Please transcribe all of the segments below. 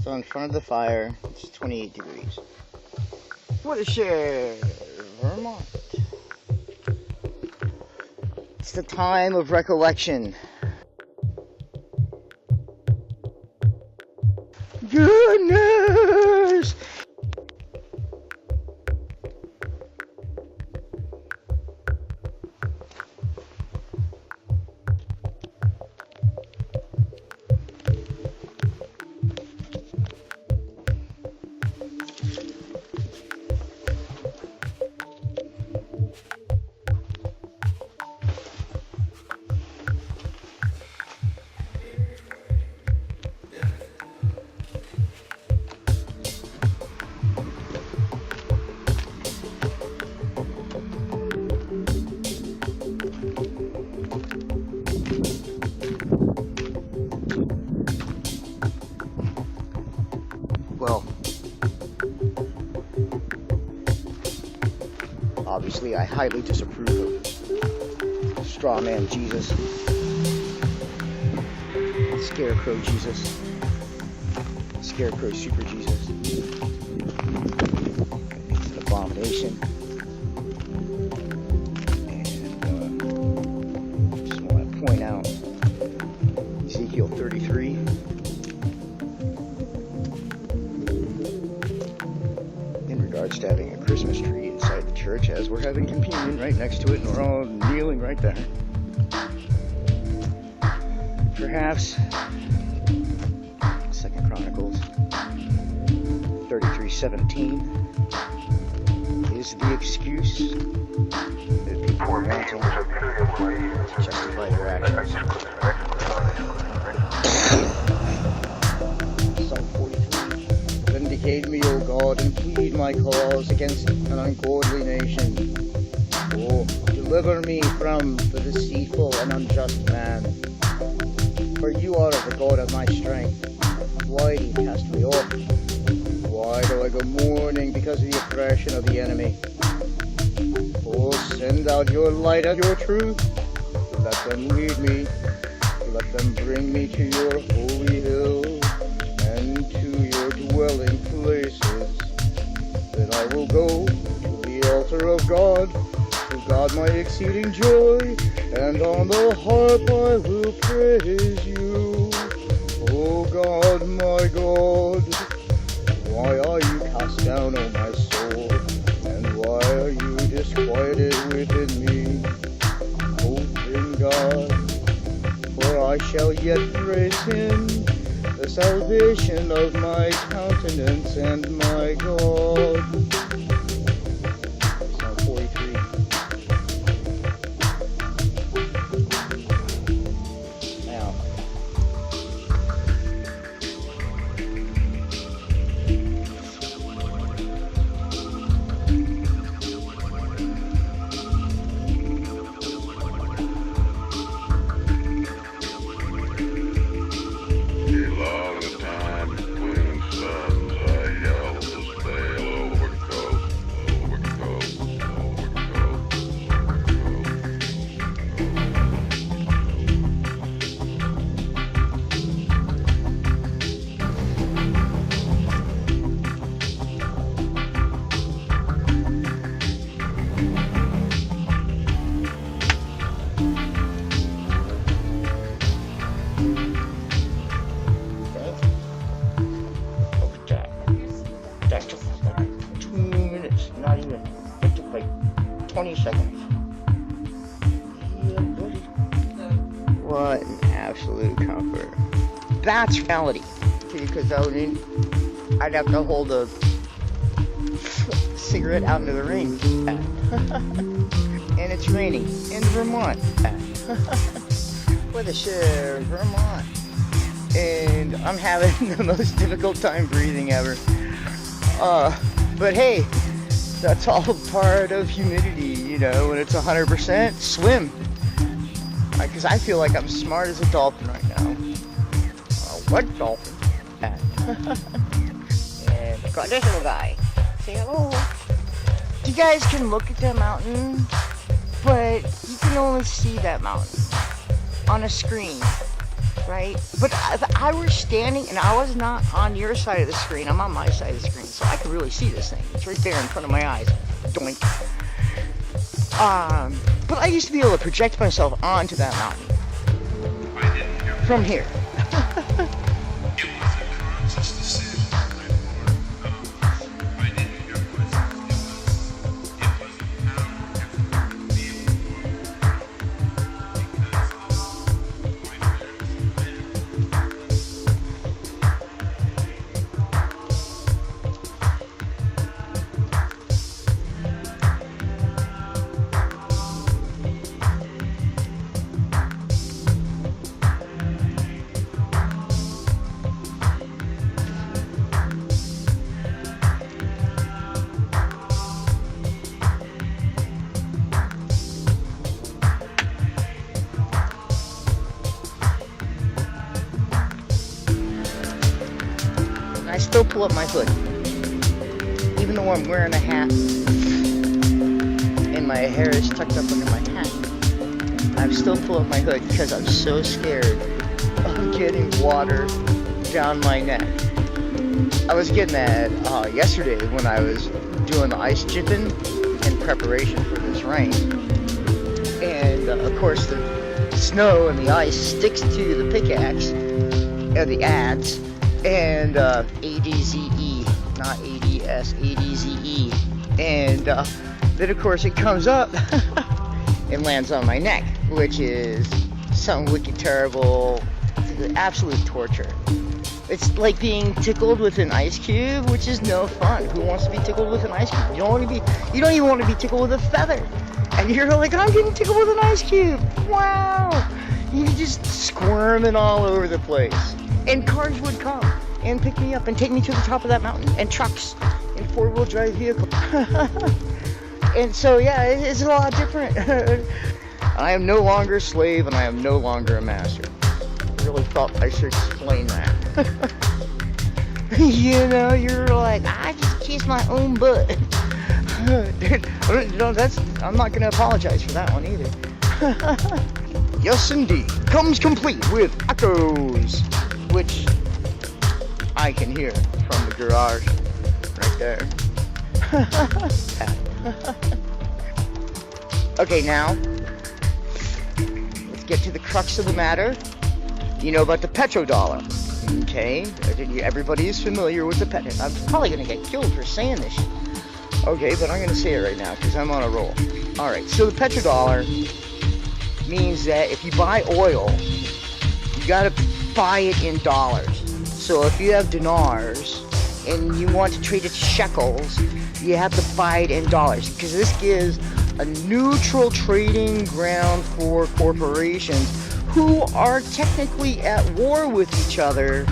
So in front of the fire, it's 28 degrees. Watershed, Vermont. It's the time of recollection. Goodness! Well, obviously I highly disapprove of straw man Jesus, scarecrow Jesus, scarecrow super Jesus. It's an abomination. And just want to point out Ezekiel 33. To having a Christmas tree inside the church as we're having communion right next to it and we're all kneeling right there. Perhaps 2 Chronicles 33:17 is the excuse that people are wanting to justify their actions. Psalm 43. Vindicate me, O God, and plead my cause against an ungodly nation. Oh, deliver me from the deceitful and unjust man. For you are the God of my strength. Why do you cast me off? Why do I go mourning because of the oppression of the enemy? Oh, send out your light and your truth. Let them lead me. Let them bring me to your holy hill and to your dwelling places. Then I will go to the altar of God, to God my exceeding joy, and on the harp I will praise you. O God, my God, why are you cast down, O my soul, and why are you disquieted within me? Hope in God, for I shall yet praise him, the salvation of my countenance and my God. Psalm 43. Now, that took like 2 minutes, not even. It took like 20 seconds. Yeah, buddy. What an absolute comfort. That's reality. Because I'd have to hold a cigarette out into the rain. And it's raining in Vermont. Watershed, Vermont. And I'm having the most difficult time breathing ever. But hey, that's all part of humidity, you know, when it's 100%, swim. Because I feel like I'm smart as a dolphin right now. What dolphin? And I got this little guy. Say hello. You guys can look at that mountain, but you can only see that mountain on a screen. right? But I was standing, and I was not on your side of the screen. I'm on my side of the screen, so I can really see this thing. It's right there in front of my eyes. Doink. But I used to be able to project myself onto that mountain from here. I still pull up my hood, even though I'm wearing a hat and my hair is tucked up under my hat. I still pull up my hood because I'm so scared of getting water down my neck. I was getting that yesterday when I was doing the ice jipping in preparation for this rain. And of course the snow and the ice sticks to the pickaxe, or the adze, and A-D-Z-E, not A-D-S, A-D-Z-E. And then of course it comes up and lands on my neck, which is something wicked terrible, absolute torture. It's like being tickled with an ice cube, which is no fun. Who wants to be tickled with an ice cube? You don't even want to be tickled with a feather. And you're like, I'm getting tickled with an ice cube. Wow! You're just squirming all over the place. And cars would come and pick me up and take me to the top of that mountain, and trucks and four-wheel drive vehicles. And so yeah, it's a lot different. I am no longer a slave, and I am no longer a master. I really thought I should explain that. You know, you're like, I just kiss my own butt. I'm not going to apologize for that one either. Yes, indeed. Comes complete with echoes, which I can hear from the garage right there. Okay, now let's get to the crux of the matter. You know about the petrodollar, okay? Everybody is familiar with the petrodollar. I'm probably going to get killed for saying this. Okay, but I'm going to say it right now because I'm on a roll. All right, so the petrodollar means that if you buy oil, you got to buy it in dollars. So if you have dinars and you want to trade it to shekels, you have to buy it in dollars, because this gives a neutral trading ground for corporations who are technically at war with each other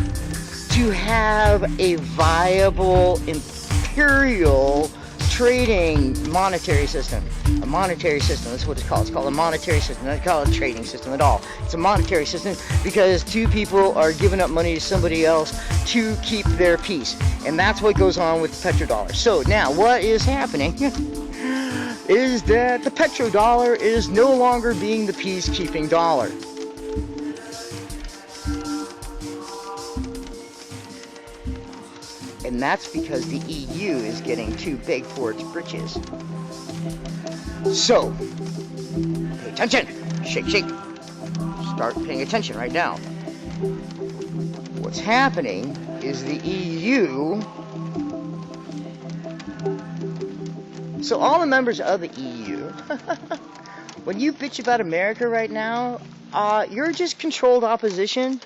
to have a viable imperial trading monetary system. A monetary system, that's what it's called. It's called a monetary system. They don't call it a trading system at all. It's a monetary system because two people are giving up money to somebody else to keep their peace. And that's what goes on with the petrodollar. So now what is happening is that the petrodollar is no longer being the peacekeeping dollar. And that's because the EU is getting too big for its britches. So, pay attention. Shake, shake. Start paying attention right now. What's happening is the EU... So all the members of the EU, when you bitch about America right now, you're just controlled opposition.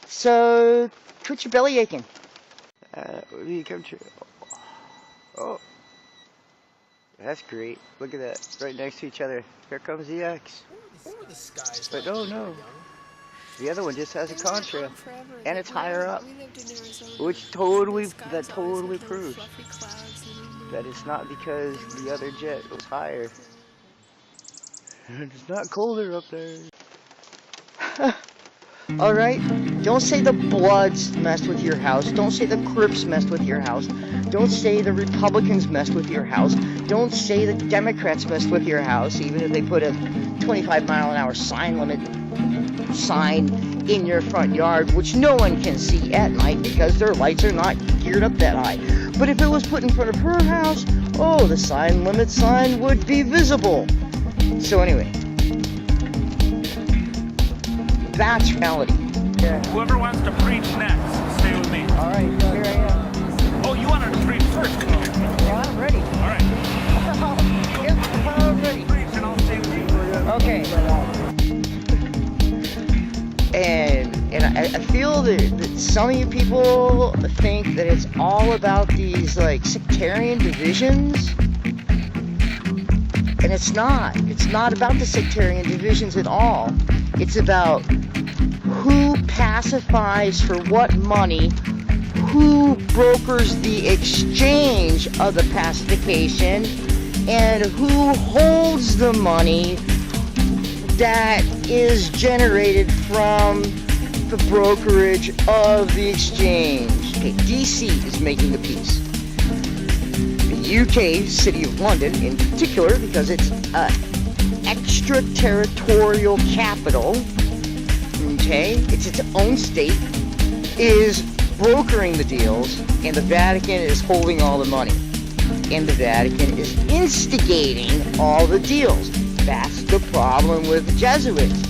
So, quit your belly aching. What do you come to? Oh, that's great. Look at that, right next to each other. Here comes the X. But oh no, the other one just has a Contra, and it's higher up, which totally proves that it's not because the other jet was higher. It's not colder up there. Alright? Don't say the Bloods messed with your house. Don't say the Crips messed with your house. Don't say the Republicans messed with your house. Don't say the Democrats messed with your house, even if they put a 25-mile-an-hour sign limit sign in your front yard, which no one can see at night because their lights are not geared up that high. But if it was put in front of her house, oh, the sign limit sign would be visible. So anyway, that's reality. Yeah. Whoever wants to preach next, stay with me. All right, here I am. Oh, you wanted to preach first? Come on. Yeah, I'm ready. All right. Yep, I'm ready. Preach and I'll stay with you. Okay. And I feel that some of you people think that it's all about these like sectarian divisions. And it's not. It's not about the sectarian divisions at all. It's about who pacifies for what money, who brokers the exchange of the pacification, and who holds the money that is generated from the brokerage of the exchange. Okay, DC is making the peace. The UK, City of London in particular, because it's an extraterritorial capital, okay, it's its own state, is brokering the deals, and the Vatican is holding all the money. And the Vatican is instigating all the deals. That's the problem with the Jesuits.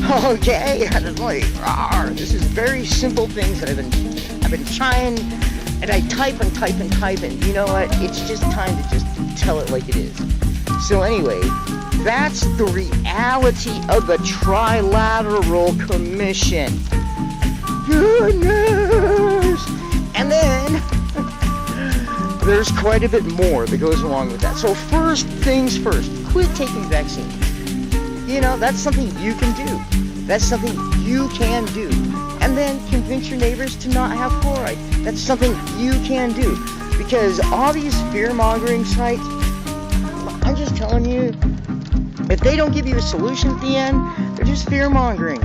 Okay, and it's like, this is very simple things that I've been trying, and I type and type and type, and you know what? It's just time to just tell it like it is. So anyway, that's the reality of the Trilateral Commission. Goodness! And then there's quite a bit more that goes along with that. So first things first, quit taking vaccines. You know, that's something you can do. That's something you can do. And then convince your neighbors to not have fluoride. That's something you can do. Because all these fear-mongering sites, I'm just telling you, if they don't give you a solution at the end, they're just fear-mongering.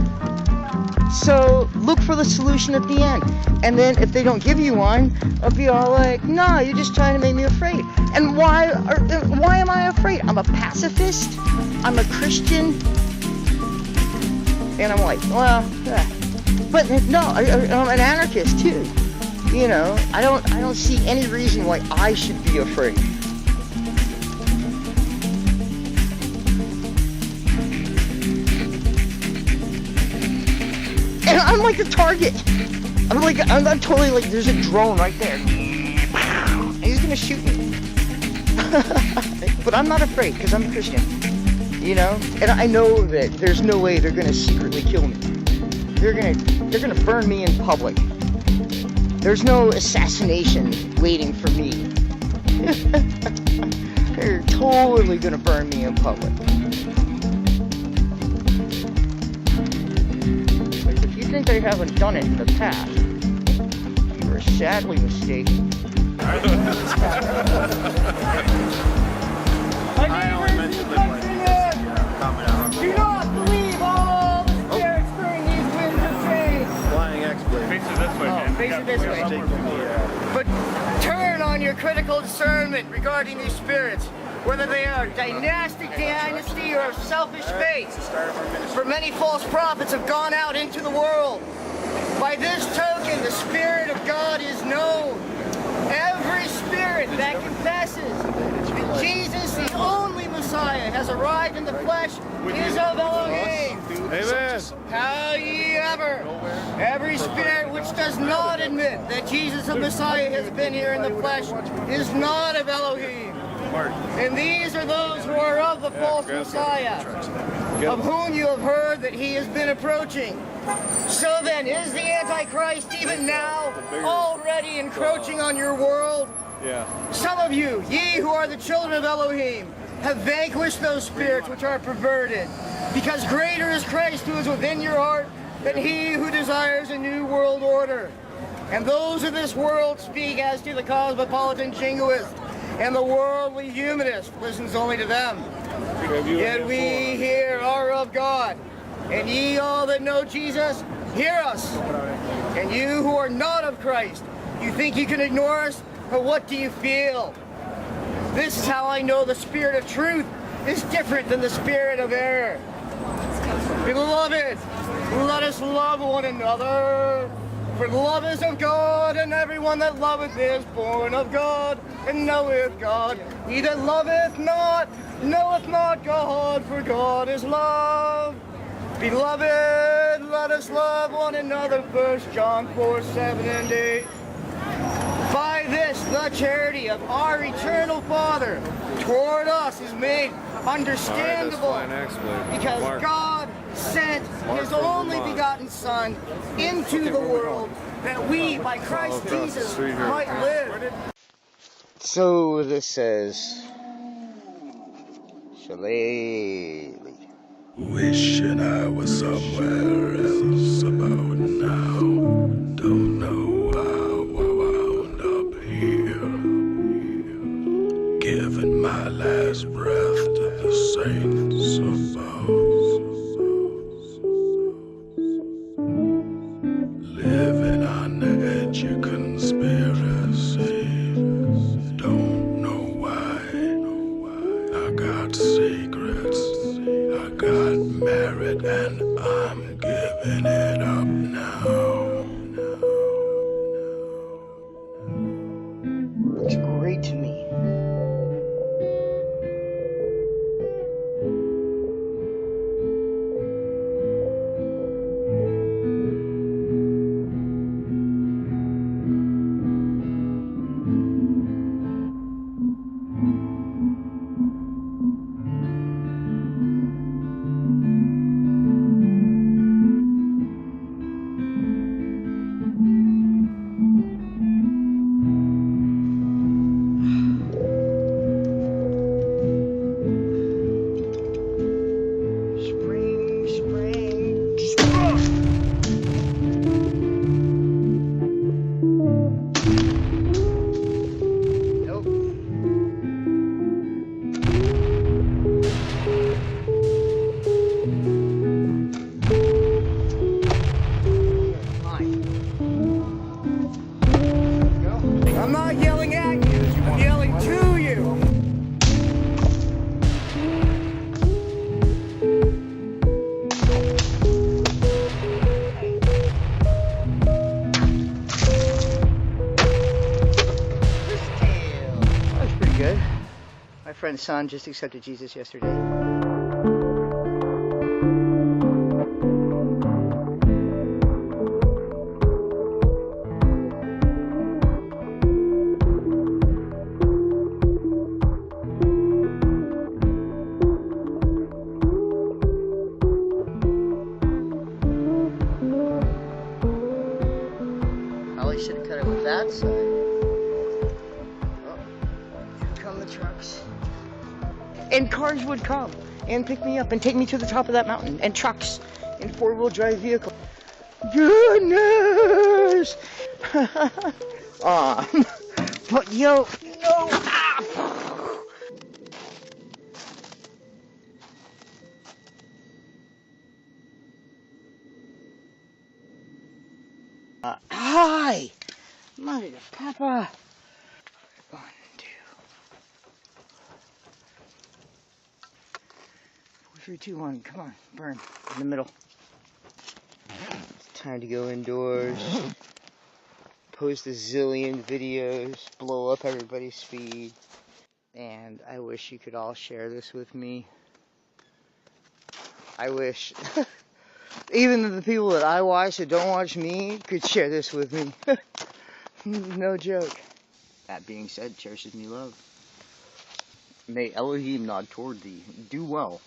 So look for the solution at the end. And then if they don't give you one, I'll be all like, no, you're just trying to make me afraid. And why am I afraid? I'm a pacifist. I'm a Christian. And I'm like, well, but no, I'm an anarchist too. You know, I don't see any reason why I should be afraid. And I'm like the target. I'm totally like, there's a drone right there. And he's gonna shoot me. But I'm not afraid because I'm a Christian. You know? And I know that there's no way they're gonna secretly kill me. They're gonna burn me in public. There's no assassination waiting for me. They're totally gonna burn me in public. If you think they haven't done it in the past, you are sadly mistaken. Do not believe all the spirits during these winds of change. FlyingAxBladeth. Face it this way, man. Face it this way. But turn on your critical discernment regarding these spirits, whether they are dynastic dynasty or of selfish faith. For many false prophets have gone out into the world. By this token, the Spirit of God is known. Every spirit that confesses that Jesus, the only Messiah, has arrived in the flesh is of Elohim. Amen. However, every spirit which does not admit that Jesus, the Messiah, has been here in the flesh is not of Elohim. And these are those who are of the false Messiah, of whom you have heard that he has been approaching. So then, is the Antichrist even now already encroaching on your world? Yeah. Some of you, ye who are the children of Elohim, have vanquished those spirits which are perverted, because greater is Christ who is within your heart than he who desires a new world order. And those of this world speak as to the cosmopolitan jingoist, and the worldly humanist listens only to them. Yet we here are of God, and ye all that know Jesus, hear us. And you who are not of Christ, you think you can ignore us, but what do you feel? This is how I know the spirit of truth is different than the spirit of error. Beloved, Let us love one another. For love is of God, and everyone that loveth is born of God, and knoweth God. He that loveth not, knoweth not God, for God is love. Beloved, let us love one another. 1 John 4:7 and 8. By this, the charity of our eternal Father toward us is made understandable, because God sent His only begotten Son into the world that we, by Christ Jesus, might live. So this says, Shillelagh. Wishing I was somewhere else about now. Don't know how I wound up here. Giving my last breath to the saints above. Living on the edge of conspiracy. Don't know why. I got secrets. I got merit, and I'm giving it up now. Looks great to me. I'm not yelling at you, I'm yelling to you. That was pretty good. My friend's son just accepted Jesus yesterday. Probably should have cut it with that side. Oh, here come the trucks. And cars would come and pick me up and take me to the top of that mountain. And trucks and four-wheel drive vehicles. Goodness! But yo, no! Hi! Mother of Papa! 1, 2. 4, 3, 2, 1. Come on, burn. In the middle. It's time to go indoors. Post a zillion videos. Blow up everybody's feed. And I wish you could all share this with me. I wish even the people that I watch that don't watch me could share this with me. No joke. That being said, cherishes me love. May Elohim nod toward thee. Do well.